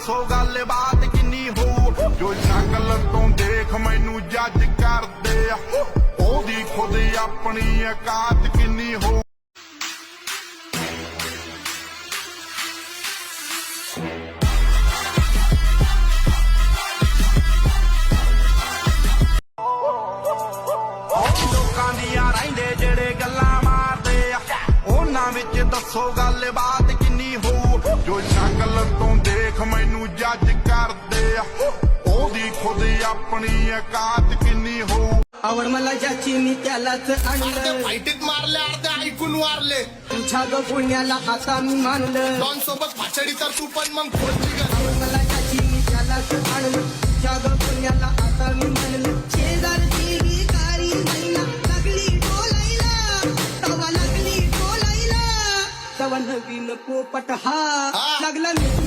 ਦੱਸੋ ਗੱਲਬਾਤ ਕਿੰਨੀ ਹੋਊ। ਜੋ ਸ਼ਕਲ ਤੋਂ ਦੇਖ ਮੈਨੂੰ ਜੱਜ ਕਰਦੇ ਆ, ਉਹਦੀ ਖੁਦ ਆਪਣੀ ਔਕਾਤ ਕਿੰਨੀ ਹੋਊ। ਲੋਕਾਂ ਦੀਆਂ ਰਹਿੰਦੇ ਜਿਹੜੇ ਗੱਲਾਂ ਮਾਰਦੇ ਆ, ਉਹਨਾਂ ਵਿੱਚ ਦੱਸੋ ਗੱਲਬਾਤ ਕਿੰਨੀ ਹੋਊ। ਜੋ ਸ਼ਕਲ ਤੋਂ ਦੇਖ ਮੈਨੂੰ ਜੱਜ ਕਰਦੇ ਆ, ਉਹਦੀ ਖੁਦ ਆਪਣੀ ਔਕਾਤ किन्नी हो। आवड मला ज्याची मी त्यालाच आणलं, फाईटीत मारले अर्धे ऐकून वारले। तुझ्या ग पुण्याला आता मी मानलं, डॉन सोबत फाचडी तर तू पण मग फोडली ग। आवड मला ज्याची मी त्यालाच आणलं, तुझ्या ग पुण्याला आता मी मानलं। शेजारची भिकारी महिना लागली डोलायला, तवा लागली डोलायला, तवा नवीन पोपट हा लागला मी